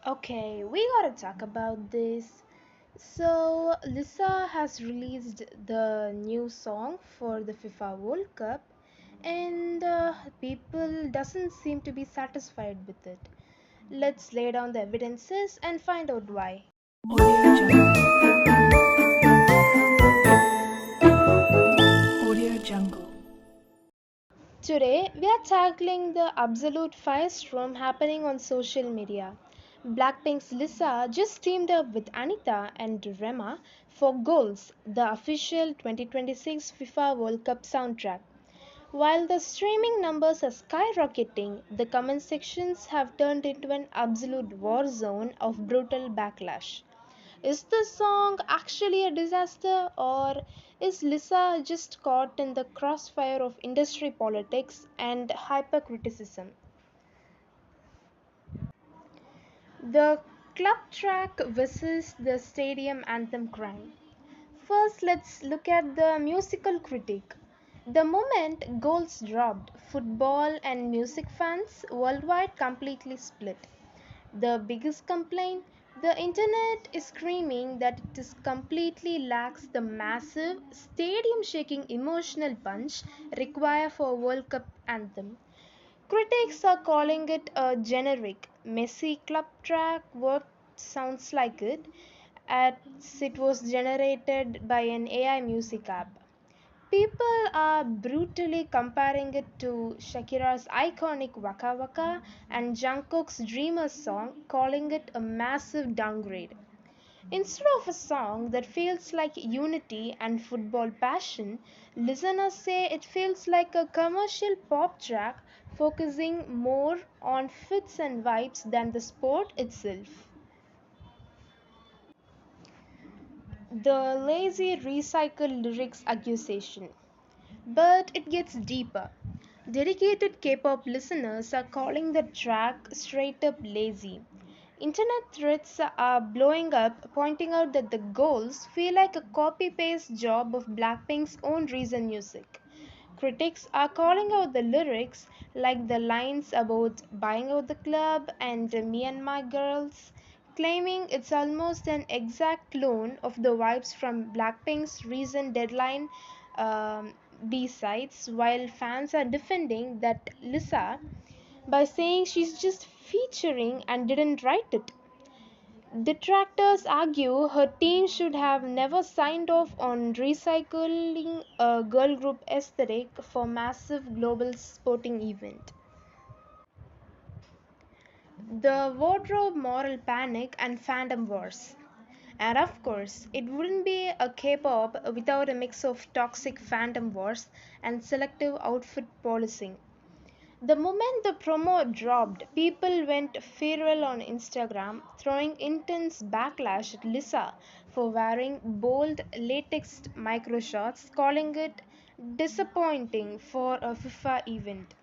Okay, we gotta talk about this. So, Lisa has released the new song for the FIFA World Cup, and people doesn't seem to be satisfied with it. Let's lay down the evidences and find out why. Audio Jungle. Audio Jungle. Today, we are tackling the absolute firestorm happening on social media. Blackpink's Lisa just teamed up with Anita and Rema for Goals, the official 2026 FIFA World Cup soundtrack. While the streaming numbers are skyrocketing, the comment sections have turned into an absolute war zone of brutal backlash. Is the song actually a disaster, or is Lisa just caught in the crossfire of industry politics and hypercriticism? The club track versus the stadium anthem crime. First, let's look at the musical critique. The moment goals dropped, football and music fans worldwide completely split. The biggest complaint, the internet is screaming that it is completely lacks the massive, stadium shaking emotional punch required for a World Cup anthem. Critics are calling it a generic, messy club track, what sounds like it, as it was generated by an AI music app. People are brutally comparing it to Shakira's iconic Waka Waka and Jungkook's Dreamer song, calling it a massive downgrade. Instead of a song that feels like unity and football passion, listeners say it feels like a commercial pop track focusing more on fits and vibes than the sport itself. The lazy recycled lyrics accusation. But it gets deeper. Dedicated K pop listeners are calling the track straight up lazy. Internet threads are blowing up, pointing out that the goals feel like a copy paste job of Blackpink's own recent music. Critics are calling out the lyrics, like the lines about buying out the club and me and my girls, claiming it's almost an exact clone of the vibes from Blackpink's recent deadline um, B-sides, while fans are defending that Lisa by saying she's just featuring and didn't write it. Detractors argue her team should have never signed off on recycling a girl group aesthetic for massive global sporting event. The wardrobe moral panic and fandom wars. And of course, it wouldn't be a K-pop without a mix of toxic fandom wars and selective outfit policing. The moment the promo dropped, people went viral on Instagram, throwing intense backlash at Lisa for wearing bold latex microshots, calling it disappointing for a FIFA event.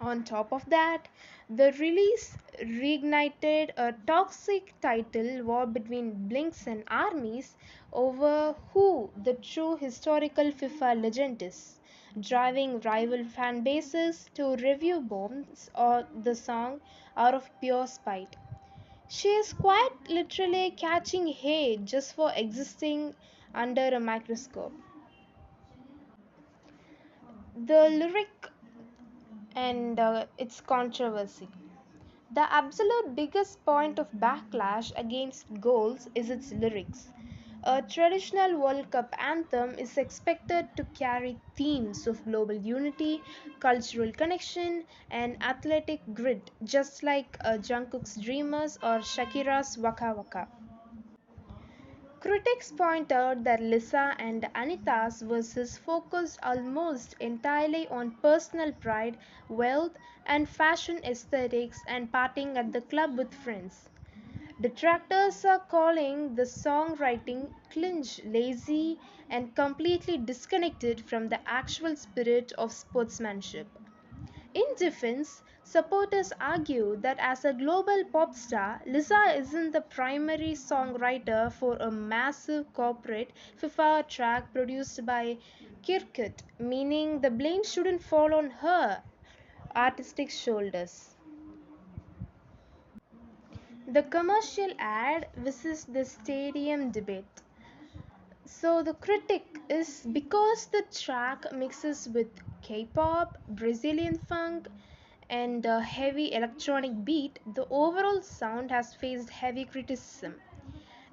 On top of that, the release reignited a toxic title war between Blinks and armies over who the true historical FIFA legend is, driving rival fan bases to review bombs or the song out of pure spite. She is quite literally catching hate just for existing under a microscope. The lyric and its controversy. The absolute biggest point of backlash against goals is its lyrics. A traditional World Cup anthem is expected to carry themes of global unity, cultural connection, and athletic grit, just like Jungkook's Dreamers or Shakira's Waka Waka. Critics point out that Lisa and Anita's verses focused almost entirely on personal pride, wealth, and fashion aesthetics and partying at the club with friends. Detractors are calling the songwriting cringe, lazy, and completely disconnected from the actual spirit of sportsmanship. In defense, supporters argue that as a global pop star, Lisa isn't the primary songwriter for a massive corporate FIFA track produced by Kirkut, meaning the blame shouldn't fall on her artistic shoulders. The commercial ad versus the stadium debate. So the critic is because the track mixes with K-pop, Brazilian funk, and a heavy electronic beat, the overall sound has faced heavy criticism.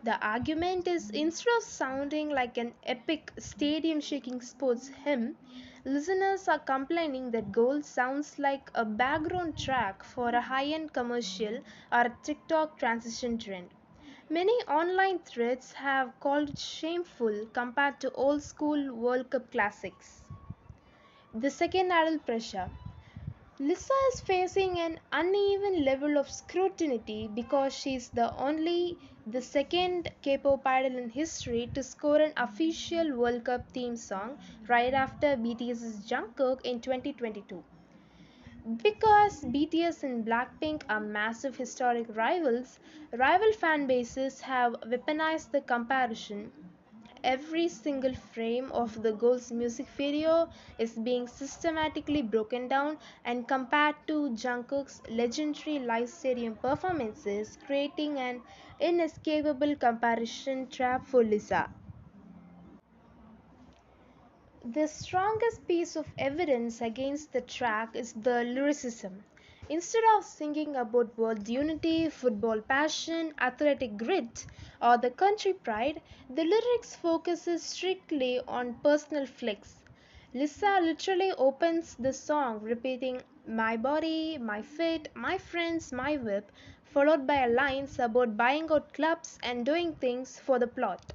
The argument is instead of sounding like an epic stadium shaking sports hymn, listeners are complaining that Gold sounds like a background track for a high end commercial or a TikTok transition trend. Many online threads have called it shameful compared to old school World Cup classics. The second adult pressure. Lisa is facing an uneven level of scrutiny because she is the second K-pop idol in history to score an official World Cup theme song right after BTS's Jungkook in 2022. Because BTS and BLACKPINK are massive historic rivals, rival fan bases have weaponized the comparison. Every single frame of the Gold's music video is being systematically broken down and compared to Jungkook's legendary live stadium performances, creating an inescapable comparison trap for Lisa. The strongest piece of evidence against the track is the lyricism. Instead of singing about world unity, football passion, athletic grit, or the country pride, the lyrics focuses strictly on personal flicks. Lisa literally opens the song repeating my body, my fit, my friends, my whip, followed by lines about buying out clubs and doing things for the plot.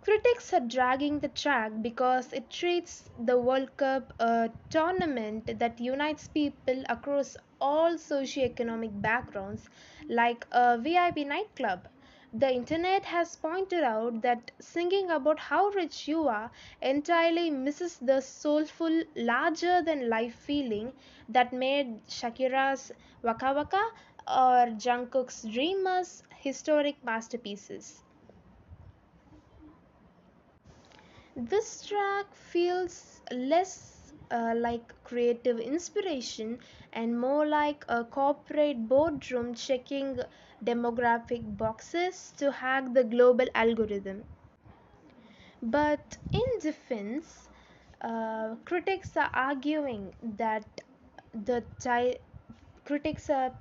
Critics are dragging the track because it treats the World Cup a tournament that unites people across all socioeconomic backgrounds like a VIP nightclub. The internet has pointed out that singing about how rich you are entirely misses the soulful, larger than life feeling that made Shakira's Waka Waka or Jungkook's Dreamers historic masterpieces. This track feels less like creative inspiration and more like a corporate boardroom checking demographic boxes to hack the global algorithm. But in defense, critics are arguing that the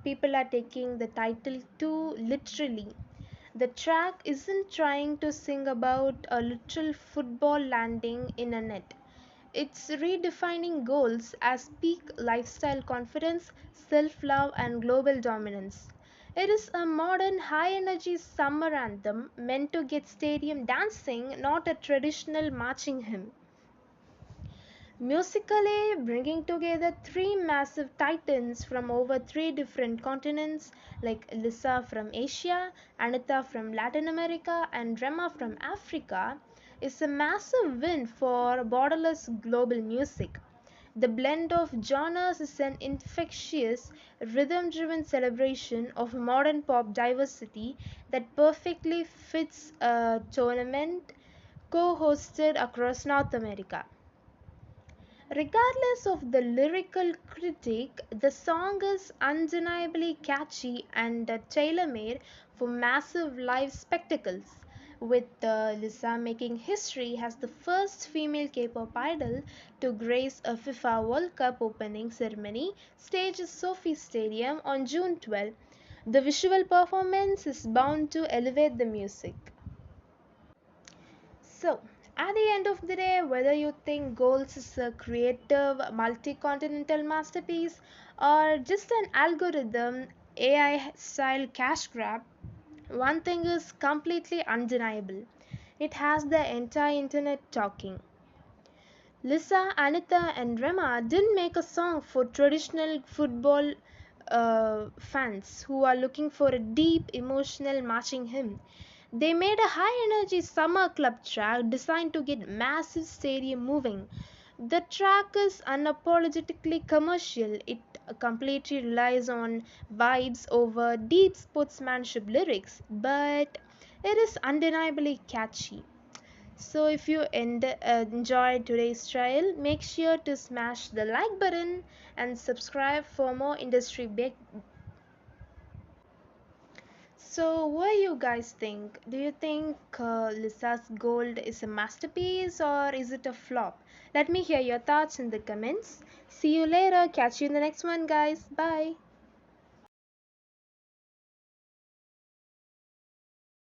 people are taking the title too literally. The track isn't trying to sing about a literal football landing in a net. It's redefining goals as peak lifestyle confidence, self love, and global dominance. It is a modern high energy summer anthem meant to get stadium dancing, not a traditional marching hymn. Musically, bringing together three massive titans from over three different continents like Lisa from Asia, Anita from Latin America, and Rema from Africa is a massive win for borderless global music. The blend of genres is an infectious, rhythm driven celebration of modern pop diversity that perfectly fits a tournament co hosted across North America. Regardless of the lyrical critique, the song is undeniably catchy and tailor made for massive live spectacles. With Lisa making history as the first female K pop idol to grace a FIFA World Cup opening ceremony staged at Sophie Stadium on June 12, the visual performance is bound to elevate the music. So, at the end of the day, whether you think Goals is a creative, multi continental masterpiece or just an algorithm AI style cash grab, one thing is completely undeniable. It has the entire internet talking. Lisa, Anita, and Rema didn't make a song for traditional football fans who are looking for a deep emotional marching hymn. They made a high energy summer club track designed to get massive stadium moving. The track is unapologetically commercial. It completely relies on vibes over deep sportsmanship lyrics, but it is undeniably catchy. So if you enjoyed today's trial, make sure to smash the like button and subscribe for more industry So, what do you guys think? Do you think Lissa's Gold is a masterpiece or is it a flop? Let me hear your thoughts in the comments. See you later. Catch you in the next one, guys. Bye.